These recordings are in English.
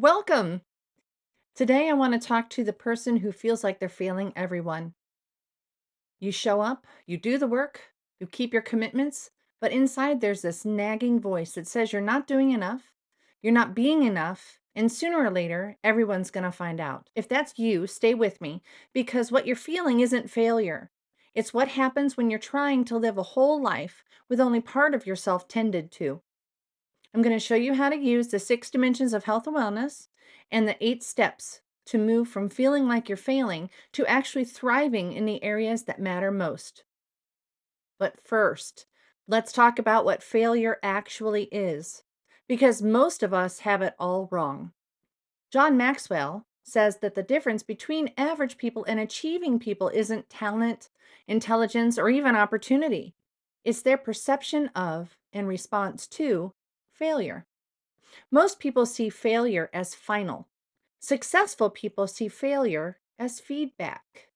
Welcome. Today, I want to talk to the person who feels like they're failing everyone. You show up, you do the work, you keep your commitments, but inside there's this nagging voice that says you're not doing enough, you're not being enough, and sooner or later, everyone's going to find out. If that's you, stay with me because what you're feeling isn't failure. It's what happens when you're trying to live a whole life with only part of yourself tended to. I'm going to show you how to use the 6 dimensions of health and wellness and the 8 steps to move from feeling like you're failing to actually thriving in the areas that matter most. But first, let's talk about what failure actually is, because most of us have it all wrong. John Maxwell says that the difference between average people and achieving people isn't talent, intelligence, or even opportunity. It's their perception of and response to failure. Most people see failure as final. Successful people see failure as feedback.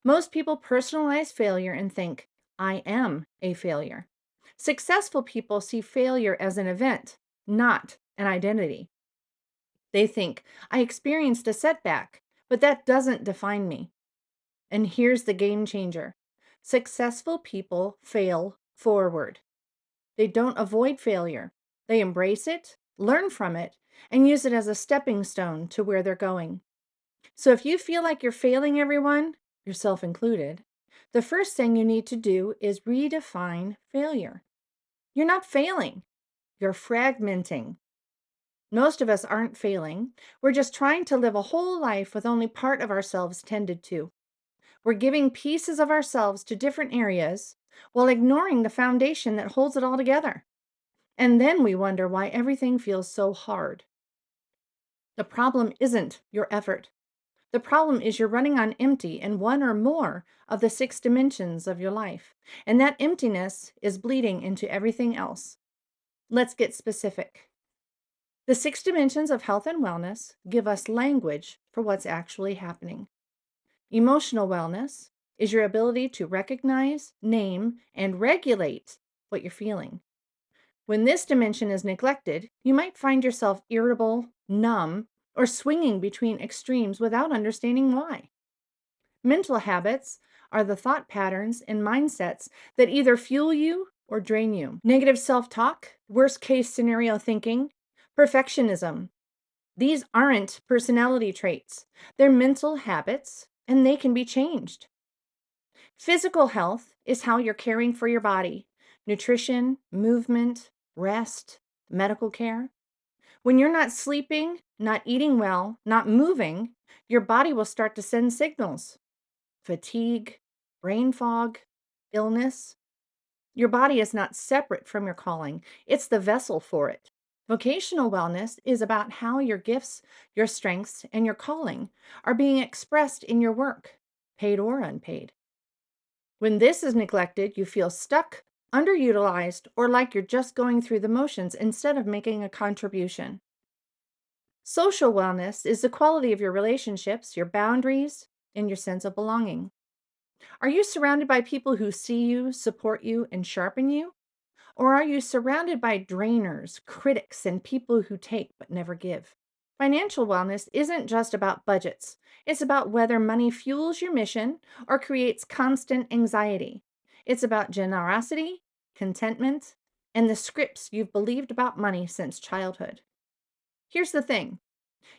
Most people personalize failure and think, I am a failure. Successful people see failure as an event, not an identity. They think, I experienced a setback, but that doesn't define me. And here's the game changer. Successful people fail forward. They don't avoid failure. They embrace it, learn from it, and use it as a stepping stone to where they're going. So if you feel like you're failing everyone, yourself included, the first thing you need to do is redefine failure. You're not failing, you're fragmenting. Most of us aren't failing. We're just trying to live a whole life with only part of ourselves tended to. We're giving pieces of ourselves to different areas while ignoring the foundation that holds it all together. And then we wonder why everything feels so hard. The problem isn't your effort. The problem is you're running on empty in one or more of the 6 dimensions of your life. And that emptiness is bleeding into everything else. Let's get specific. The 6 dimensions of health and wellness give us language for what's actually happening. Emotional wellness is your ability to recognize, name, and regulate what you're feeling. When this dimension is neglected, you might find yourself irritable, numb, or swinging between extremes without understanding why. Mental habits are the thought patterns and mindsets that either fuel you or drain you. Negative self talk, worst case scenario thinking, perfectionism. These aren't personality traits, they're mental habits, and they can be changed. Physical health is how you're caring for your body: nutrition, movement, rest, medical care. When you're not sleeping, not eating well, not moving, your body will start to send signals: fatigue, brain fog, illness. Your body is not separate from your calling, it's the vessel for it. Vocational wellness is about how your gifts, your strengths, and your calling are being expressed in your work, paid or unpaid. When this is neglected, you feel stuck, underutilized, or like you're just going through the motions instead of making a contribution. Social wellness is the quality of your relationships, your boundaries, and your sense of belonging. Are you surrounded by people who see you, support you, and sharpen you? Or are you surrounded by drainers, critics, and people who take but never give? Financial wellness isn't just about budgets. It's about whether money fuels your mission or creates constant anxiety. It's about generosity, contentment, and the scripts you've believed about money since childhood. Here's the thing: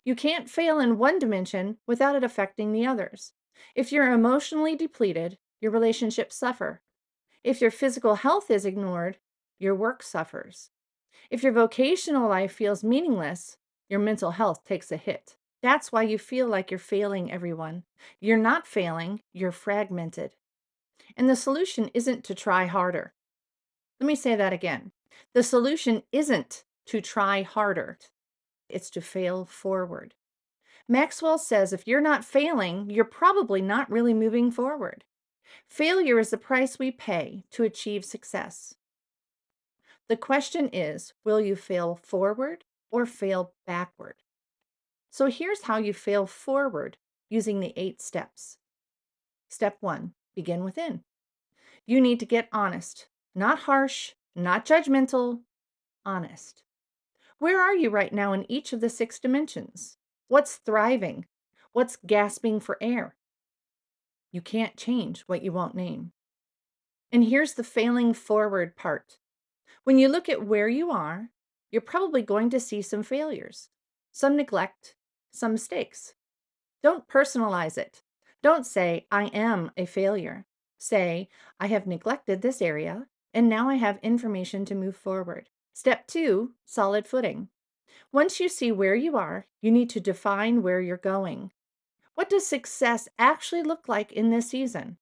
you can't fail in one dimension without it affecting the others. If you're emotionally depleted, your relationships suffer. If your physical health is ignored, your work suffers. If your vocational life feels meaningless, your mental health takes a hit. That's why you feel like you're failing everyone. You're not failing, you're fragmented. And the solution isn't to try harder. Let me say that again. The solution isn't to try harder, it's to fail forward. Maxwell says if you're not failing, you're probably not really moving forward. Failure is the price we pay to achieve success. The question is, will you fail forward or fail backward? So here's how you fail forward using the 8 steps. Step 1, begin within. You need to get honest, not harsh, not judgmental, honest. Where are you right now in each of the six dimensions? What's thriving? What's gasping for air? You can't change what you won't name. And here's the failing forward part. When you look at where you are, you're probably going to see some failures, some neglect, some mistakes. Don't personalize it. Don't say, I am a failure. Say, I have neglected this area, and now I have information to move forward. Step two, solid footing. Once you see where you are, you need to define where you're going. What does success actually look like in this season?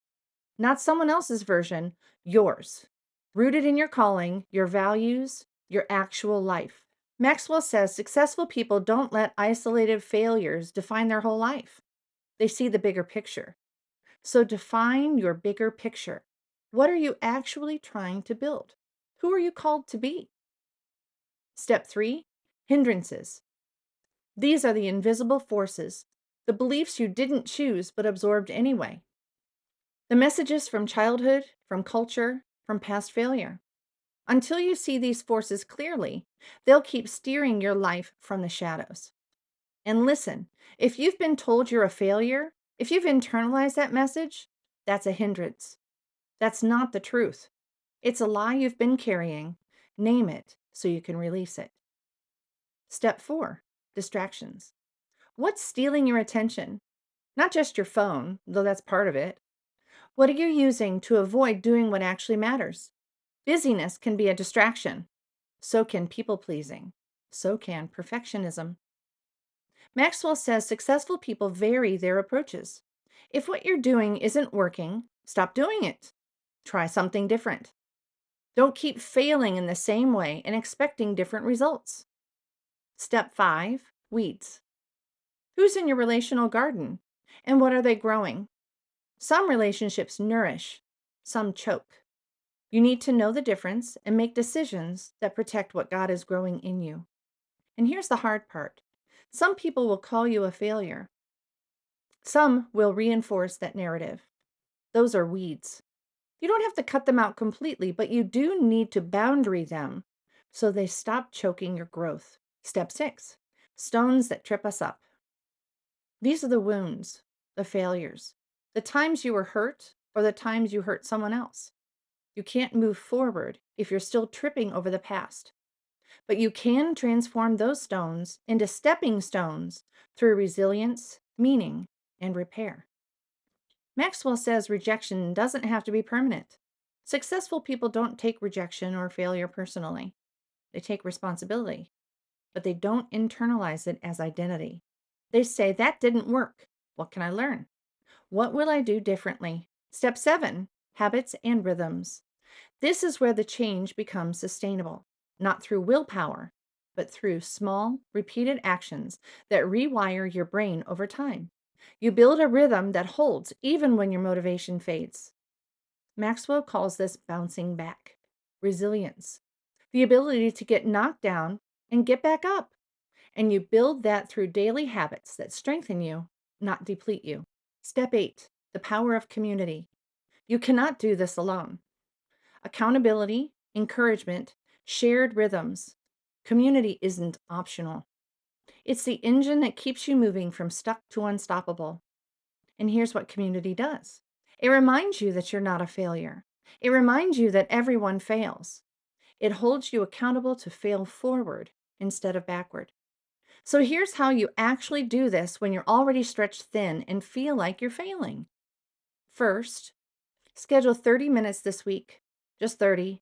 Not someone else's version, yours. Rooted in your calling, your values, your actual life. Maxwell says successful people don't let isolated failures define their whole life. They see the bigger picture. So define your bigger picture. What are you actually trying to build? Who are you called to be? Step three, hindrances. These are the invisible forces, the beliefs you didn't choose but absorbed anyway. The messages from childhood, from culture, from past failure. Until you see these forces clearly, they'll keep steering your life from the shadows. And listen, if you've been told you're a failure, if you've internalized that message, that's a hindrance. That's not the truth. It's a lie you've been carrying. Name it so you can release it. Step four, distractions. What's stealing your attention? Not just your phone, though that's part of it. What are you using to avoid doing what actually matters? Busyness can be a distraction. So can people pleasing. So can perfectionism. Maxwell says successful people vary their approaches. If what you're doing isn't working, stop doing it. Try something different. Don't keep failing in the same way and expecting different results. Step five, weeds. Who's in your relational garden? And what are they growing? Some relationships nourish, some choke. You need to know the difference and make decisions that protect what God is growing in you. And here's the hard part. Some people will call you a failure. Some will reinforce that narrative. Those are weeds. You don't have to cut them out completely, but you do need to boundary them so they stop choking your growth. Step six, stones that trip us up. These are the wounds, the failures, the times you were hurt or the times you hurt someone else. You can't move forward if you're still tripping over the past. But you can transform those stones into stepping stones through resilience, meaning, and repair. Maxwell says rejection doesn't have to be permanent. Successful people don't take rejection or failure personally. They take responsibility, but they don't internalize it as identity. They say, that didn't work. What can I learn? What will I do differently? Step seven, habits and rhythms. This is where the change becomes sustainable, not through willpower, but through small, repeated actions that rewire your brain over time. You build a rhythm that holds even when your motivation fades. Maxwell calls this bouncing back, resilience, the ability to get knocked down and get back up. And you build that through daily habits that strengthen you, not deplete you. Step eight, the power of community. You cannot do this alone. Accountability, encouragement, shared rhythms. Community isn't optional. It's the engine that keeps you moving from stuck to unstoppable. And here's what community does. It reminds you that you're not a failure. It reminds you that everyone fails. It holds you accountable to fail forward instead of backward. So here's how you actually do this when you're already stretched thin and feel like you're failing. First, schedule 30 minutes this week, just 30.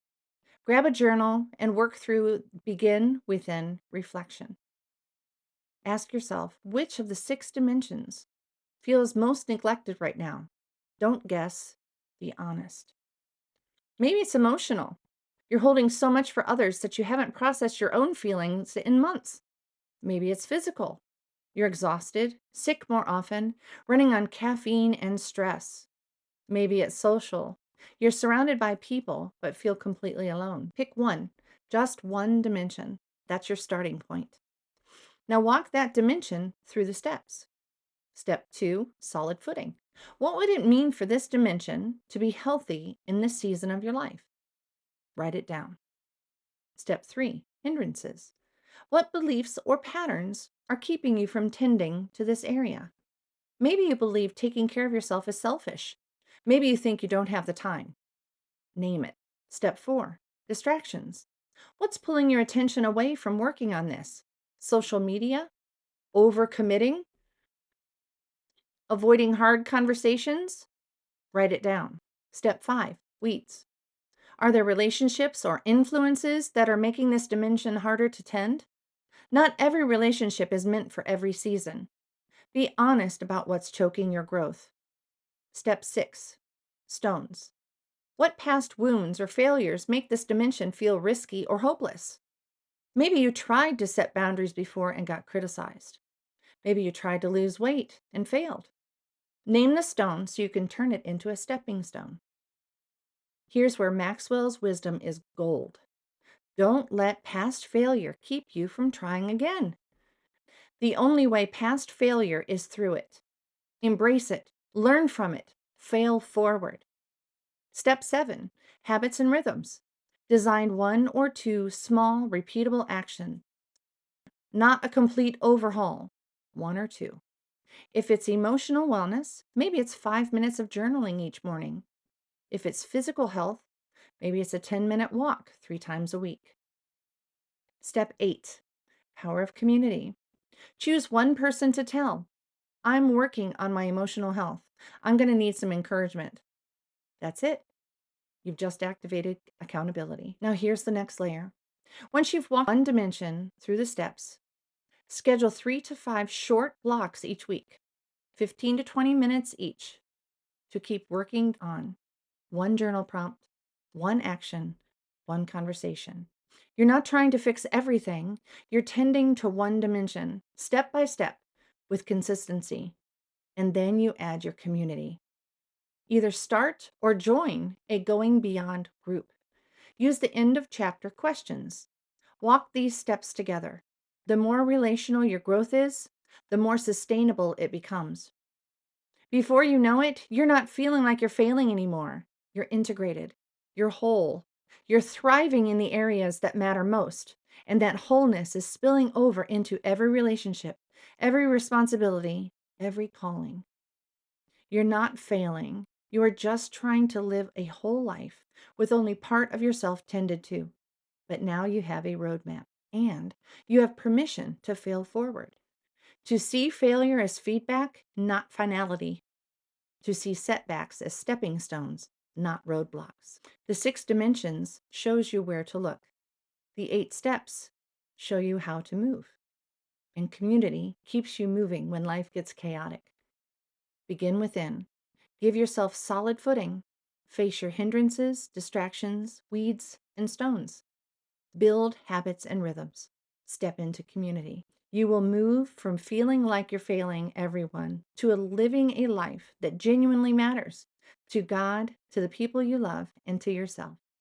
Grab a journal and work through begin within reflection. Ask yourself, which of the six dimensions feels most neglected right now? Don't guess, be honest. Maybe it's emotional. You're holding so much for others that you haven't processed your own feelings in months. Maybe it's physical. You're exhausted, sick more often, running on caffeine and stress. Maybe it's social. You're surrounded by people, but feel completely alone. Pick one, just one dimension. That's your starting point. Now walk that dimension through the steps. Step two, solid footing. What would it mean for this dimension to be healthy in this season of your life? Write it down. Step three, hindrances. What beliefs or patterns are keeping you from tending to this area? Maybe you believe taking care of yourself is selfish. Maybe you think you don't have the time. Name it. Step 4, distractions. What's pulling your attention away from working on this? Social media? Overcommitting? Avoiding hard conversations? Write it down. Step 5, weeds. Are there relationships or influences that are making this dimension harder to tend? Not every relationship is meant for every season. Be honest about what's choking your growth. Step 6, stones. What past wounds or failures make this dimension feel risky or hopeless? Maybe you tried to set boundaries before and got criticized. Maybe you tried to lose weight and failed. Name the stone so you can turn it into a stepping stone. Here's where Maxwell's wisdom is gold. Don't let past failure keep you from trying again. The only way past failure is through it. Embrace it, learn from it, fail forward. Step 7, habits and rhythms. Design 1 or 2 small, repeatable actions, not a complete overhaul, 1 or 2. If it's emotional wellness, maybe it's 5 minutes of journaling each morning. If it's physical health, maybe it's a 10-minute walk 3 times a week. Step 8, power of community. Choose one person to tell, I'm working on my emotional health. I'm going to need some encouragement. That's it. You've just activated accountability. Now here's the next layer. Once you've walked one dimension through the steps, schedule 3 to 5 short blocks each week, 15 to 20 minutes each, to keep working on one journal prompt, one action, one conversation. You're not trying to fix everything. You're tending to one dimension, step by step, with consistency. And then you add your community. Either start or join a Going Beyond group. Use the end of chapter questions. Walk these steps together. The more relational your growth is, the more sustainable it becomes. Before you know it, you're not feeling like you're failing anymore. You're integrated. You're whole. You're thriving in the areas that matter most. And that wholeness is spilling over into every relationship, every responsibility, every calling. You're not failing. You are just trying to live a whole life with only part of yourself tended to. But now you have a roadmap and you have permission to fail forward. To see failure as feedback, not finality. To see setbacks as stepping stones, not roadblocks. The 6 dimensions shows you where to look. The 8 steps show you how to move. And community keeps you moving when life gets chaotic. Begin within. Give yourself solid footing. Face your hindrances, distractions, weeds, and stones. Build habits and rhythms. Step into community. You will move from feeling like you're failing everyone to living a life that genuinely matters to God, to the people you love, and to yourself.